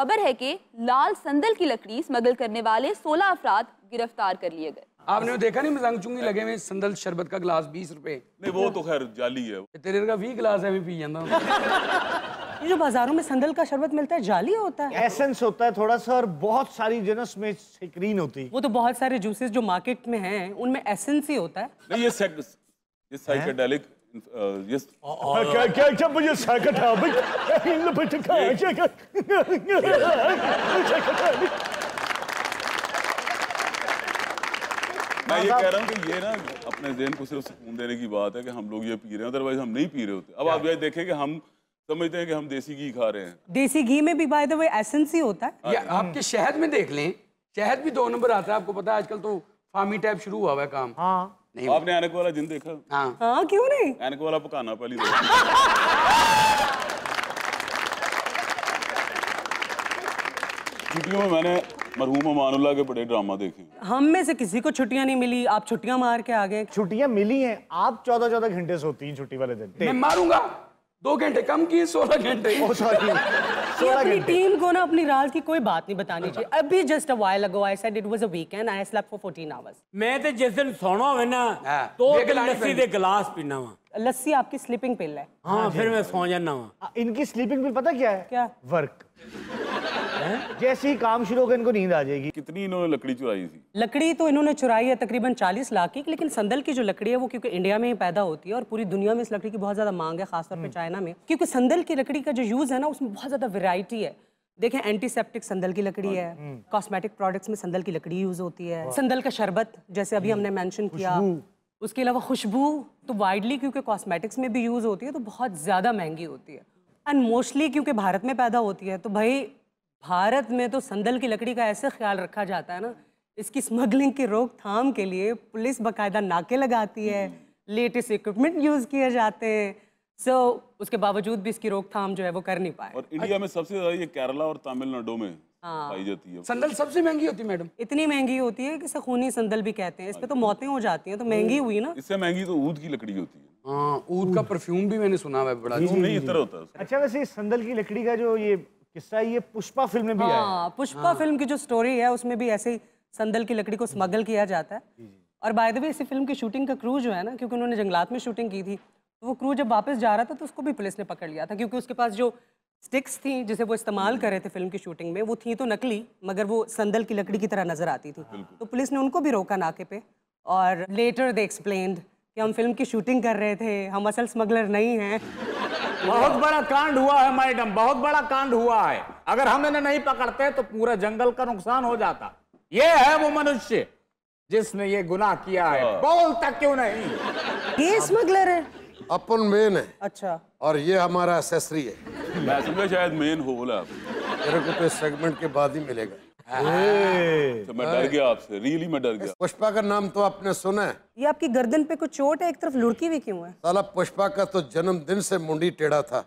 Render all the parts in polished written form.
खबर है कि लाल संदल की लकड़ी स्मगल करने वाले 16 अफराद गिरफ्तार कर लिए गए। आपने देखा नहीं मजांग चुंगी लगे हुए संदल शरबत का गिलास 20 रुपए। नहीं वो तो खैर जाली है। तेरे का 20 गिलास है पी जाता। ये जो बाजारों में संदल का शरबत मिलता है जाली होता है? एसेंस होता है थोड़ा सा और बहुत सारी जनस में सेक्रीन होती है। वो तो बहुत सारे जूसेस जो मार्केट में हैं उनमें एसेंस ही होता है। नहीं ये साइकेडेलिक क्या मुझे मैं ये कह रहा हूँ कि ये ना अपने ज़हन को सिर्फ सुकून देने की बात है कि हम लोग ये पी रहे हैं, अदरवाइज हम नहीं पी रहे होते। अब आप ये देखें कि हम समझते हैं कि हम देसी घी खा रहे हैं। देसी घी में भी बाय द वे एसेंस ही होता है। ये आपके शहद में देख लें, शहद भी 2 नंबर आता है। आपको पता है आजकल तो फार्मी टाइप शुरू हुआ है काम। हाँ नहीं आपने ऐनक वाला जिन देखा? हाँ क्यों नहीं? ऐनक वाला पकाना पहली छुट्टियों में मैंने मरहूम अमानुल्लाह के बड़े ड्रामा देखे। हम में से किसी को छुट्टियां नहीं मिली, आप छुट्टियां मार के आ गए। छुट्टियां मिली हैं, आप 14 घंटे सोती हैं छुट्टी वाले दिन। मैं मारूंगा 2 घंटे कम की 16 घंटे। अपनी टीम को ना अपनी रात की कोई बात नहीं बतानी चाहिए। अभी just a while ago I said it was a weekend I slept for 14 hours. मैं तो जिस दिन सोना होवे ना तो लस्सी दे गिलास पीना वा। लस्सी आपकी स्लीपिंग पिल है। हाँ फिर मैं सो जाना वा। इनकी स्लीपिंग पिल पता क्या है? क्या? वर्क। जैसे ही काम शुरू होगा इनको नींद आ जाएगी। कितनी इन्होंने लकड़ी चुराई थी? लकड़ी तो इन्होंने चुराई है तकरीबन 40 लाख की, लेकिन संदल की जो लकड़ी है वो क्योंकि इंडिया में ही पैदा होती है और पूरी दुनिया में इस लकड़ी की बहुत ज्यादा मांग है, खासतौर पे चाइना में, क्योंकि संदल की लकड़ी का जो यूज है ना उसमें बहुत ज्यादा वैरायटी है। देखें एंटीसेप्टिक संदल की लकड़ी है, कॉस्मेटिक प्रोडक्ट्स में संदल की लकड़ी यूज होती है, संदल का शरबत जैसे अभी हमने मेंशन किया, उसके अलावा खुशबू तो वाइडली क्योंकि कॉस्मेटिक्स में भी यूज होती है तो बहुत ज्यादा महंगी होती है, एंड मोस्टली क्योंकि भारत में पैदा होती है तो भाई भारत में तो संदल की लकड़ी का ऐसे ख्याल रखा जाता है ना, इसकी स्मगलिंग की रोकथाम के लिए पुलिस बाकायदा नाके लगाती है, लेटेस्ट इक्विपमेंट यूज किए जाते हैं। उसके बावजूद भी इसकी रोकथाम जो है वो कर नहीं पाए। और इंडिया में सबसे ज्यादा ये केरला और तमिलनाडु में पाई जाती है। संदल सबसे महंगी होती है मैडम। इतनी महंगी होती है कि इसे खूनी संदल भी कहते हैं। इस पे तो मौतें हो जाती हैं, तो महंगी हुई ना। इससे महंगी तो ऊद की लकड़ी होती है। हाँ ऊद का परफ्यूम भी मैंने सुना है बड़ा। नहीं इतना होता है। अच्छा वैसे संदल की लकड़ी का जो ये किस्सा ये पुष्पा फिल्म में भी आया है। पुष्पा फिल्म की जो स्टोरी है उसमें भी ऐसे ही संदल की लकड़ी को स्मगल किया जाता है। और बाय द वे इसी फिल्म की शूटिंग का क्रू जो है ना, क्योंकि उन्होंने जंगलात में शूटिंग की थी, तो वो क्रू जब वापस जा रहा था तो उसको भी पुलिस ने पकड़ लिया था, क्योंकि उसके पास जो स्टिक्स थी जिसे वो इस्तेमाल कर रहे थे फिल्म की शूटिंग में, वो थी तो नकली मगर वो संदल की लकड़ी की तरह नजर आती थी। तो पुलिस ने उनको भी रोका नाके पे और लेटर दे एक्सप्लेन्ड कि हम फिल्म की शूटिंग कर रहे थे, हम असल स्मगलर नहीं हैं। बहुत बड़ा कांड हुआ है मैडम, बहुत बड़ा कांड हुआ है। अगर हम इन्हें नहीं पकड़ते तो पूरा जंगल का नुकसान हो जाता। ये है वो मनुष्य जिसने ये गुनाह किया है, बोलता क्यों नहीं? ये स्मगलर है? अपन मेन है। अच्छा। और ये हमारा एक्सेसरी है। मैं समझा शायद मेन होल है। तेरे को तो इस सेगमेंट के बाद ही मिलेगा। तो मैं डर गया आपसे, रियली मैं डर गया। पुष्पा का नाम तो आपने सुना है। ये आपकी गर्दन पे कुछ चोट है, एक तरफ लुढ़की हुई क्यों है? साला पुष्पा का तो जन्मदिन से मुंडी टेढ़ा था,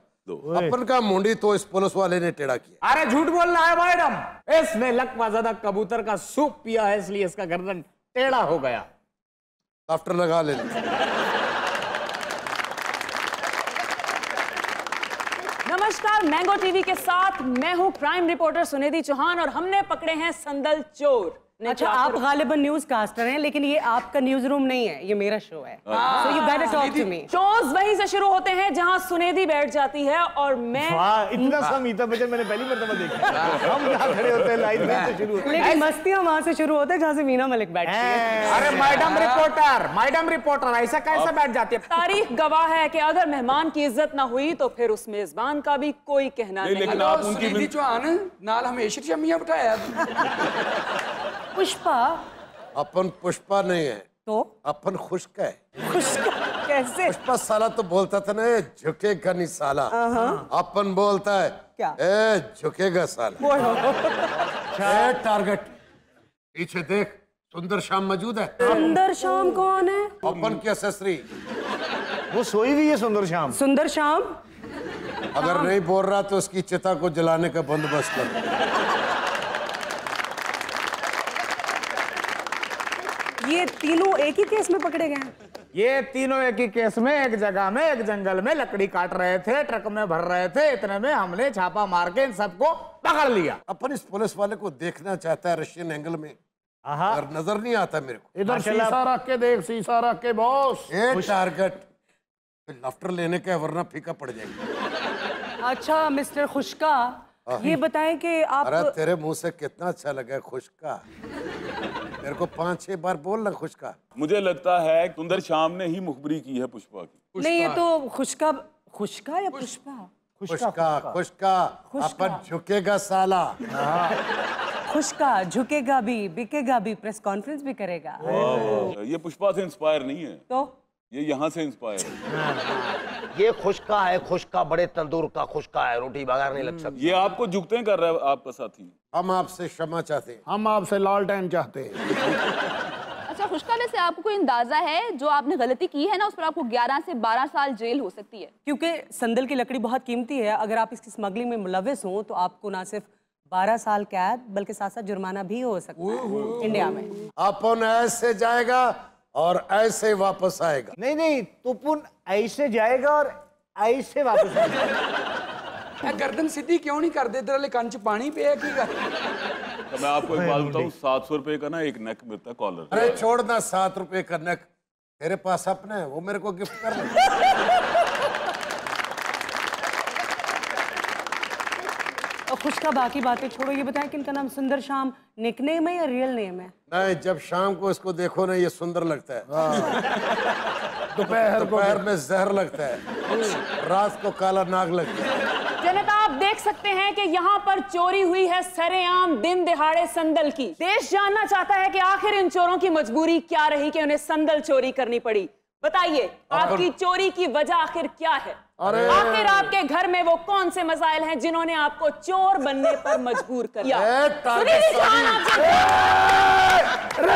अपन का मुंडी तो इस पुलिस वाले ने टेढ़ा किया। अरे झूठ बोलना है मैडम, इसने लकवा ज़्यादा कबूतर का सूप पिया है इसलिए इसका गर्दन टेढ़ा हो गया। आफ्टर लगा ले। नमस्कार, मैंगो टीवी के साथ मैं हूं क्राइम रिपोर्टर सुनिधि चौहान और हमने पकड़े हैं संदल चोर। अच्छा आप गालिबन न्यूज कास्टर हैं, लेकिन ये आपका न्यूज रूम नहीं है, ये मेरा शो है। So you better talk to me. Shows वहीं से शुरू होते हैं जहां सुनिधि बैठ जाती है और मैं इतना सा अमिताभ बच्चन मैंने पहली मर्तबा देखा। हम जहाँ खड़े होते हैं लाइन में से शुरू होते हैं, लेकिन मस्तियां वहां से शुरू होते हैं जहां से मीना मलिक बैठती है। अरे मैडम रिपोर्टर ऐसा कैसे बैठ जाती है? तारीख गवाह है कि अगर मेहमान की इज्जत ना हुई तो फिर उस मेजबान का भी कोई कहना नहीं। लेकिन आप उनकी चौहान नाल हमेशा शमिया बिठाया। पुष्पा अपन पुष्पा नहीं है तो अपन खुश्क है। खुश्क कैसे? पुष्पा साला तो बोलता था ना झुकेगा नहीं साला, अपन बोलता है क्या? झुकेगा साला। टारगेट पीछे देख, सुंदर शाम मौजूद है। सुंदर शाम कौन है? अपन की एक्सेसरी। वो सोई हुई है सुंदर शाम। सुंदर शाम अगर नहीं बोल रहा तो उसकी चिता को जलाने का बंदोबस्त कर। ये तीनों एक ही केस में पकड़े गए हैं? ये तीनों एक ही केस में एक जगह में एक जंगल में लकड़ी काट रहे थे, ट्रक में भर रहे थे, इतने में हमने छापा मार के इन सबको पकड़ लिया। अपन इस पुलिस वाले को देखना चाहता है रशियन एंगल में, और नजर नहीं आता मेरे को। इधर शीशा रख के देख, शीशा रख के बॉस। ये टारगेट लाफ्टर लेने का, वरना फीका पड़ जाएगी। अच्छा मिस्टर खुशका, ये बताएं कि आप अरे तेरे मुंह से कितना अच्छा लगा खुशका। तेरे को 5-6 बार बोलना खुशका। मुझे लगता है सुंदर शाम ने ही मुखबरी की है पुष्पा की। नहीं, ये तो खुशका खुशका या पुष्पा? खुशका खुशका अपन झुकेगा साला। खुशका झुकेगा भी, बिकेगा भी, प्रेस कॉन्फ्रेंस भी करेगा। ये पुष्पा से इंस्पायर नहीं है, तो ये यहाँ से इंस्पायर है। ये खुशका है, खुशका बड़े तंदूर का खुशका है, रोटी बगार नहीं लग सकती। ये आपको झुकते कर रहा है आपका साथी। हम आपसे क्षमा चाहते हैं। हम आपसे लालटेन चाहते हैं। अच्छा खुशका, वैसे आपको कोई अंदाजा है जो आपने गलती की है ना उस पर आपको 11 से 12 साल जेल हो सकती है? क्योंकि संदल की लकड़ी बहुत कीमती है, अगर आप इसकी स्मगलिंग में मुलविस हो तो आपको ना सिर्फ 12 साल कैद बल्कि साथ साथ जुर्माना भी हो सकता है इंडिया में। अपन ऐसे जाएगा और ऐसे वापस आएगा। नहीं नहीं, तुपुन ऐसे जाएगा और ऐसे वापस आएगा। गर्दन सीधी क्यों नहीं कर देते? तेरे कान च पानी पिया की कर। तो मैं आपको एक बात बताऊं, 700 रुपए का ना एक नेक मिलता है कॉलर। अरे छोड़ ना, 7 रुपए का नेक तेरे पास अपने है, वो मेरे को गिफ्ट कर दे। और खुशका बाकी बातें छोड़ो, ये बताएं कि इनका नाम सुंदर शाम निकनेम है या रियल नेम है? नहीं, जब शाम को इसको देखो ना, ये सुंदर लगता है। दोपहर में जहर लगता है, रात को काला नाग लगता है। जनता, आप देख सकते हैं कि यहाँ पर चोरी हुई है सरेआम दिन दिहाड़े संदल की। देश जानना चाहता है कि आखिर इन चोरों की मजबूरी क्या रही कि उन्हें संदल चोरी करनी पड़ी। बताइए, आपकी चोरी की वजह आखिर क्या है? आखिर आपके घर में वो कौन से मसाइल हैं जिन्होंने आपको चोर बनने पर मजबूर कर दिया?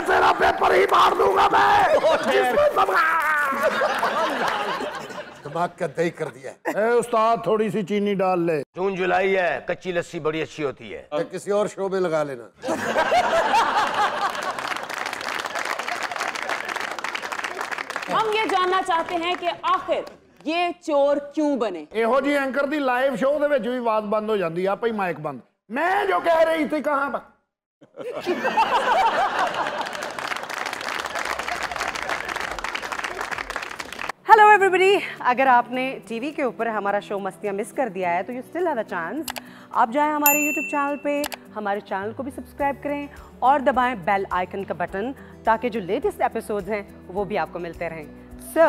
तेरा पेपर ही मार दूंगा मैं। दिमाग का दही कर दिया है। उस्ताद थोड़ी सी चीनी डाल ले। जून जुलाई है, कच्ची लस्सी बड़ी अच्छी होती है। या किसी और शो में लगा लेना। हम ये जानना चाहते हैं कि आखिर ये चोर क्यों बने? ਇਹੋ ਜੀ ਐਂਕਰ ਦੀ ਲਾਈਵ ਸ਼ੋਅ ਦੇ ਵਿੱਚ ਵੀ ਆਵਾਜ਼ ਬੰਦ ਹੋ ਜਾਂਦੀ ਆ, ਆਪੇ ਹੀ ਮਾਈਕ ਬੰਦ। ਮੈਂ ਜੋ ਕਹਿ ਰਹੀ थी कहां पर? हेलो एवरीबॉडी, अगर आपने टीवी के ऊपर हमारा शो मस्तियाँ मिस कर दिया है तो you still have a chance. आप जाएं हमारे यूट्यूब चैनल पे, हमारे चैनल को भी सब्सक्राइब करें और दबाएं बेल आइकन का बटन, ताकि जो लेटेस्ट एपिसोड्स हैं वो भी आपको मिलते रहें। सो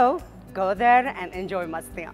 गो देयर एंड एंजॉय मस्तियाँ।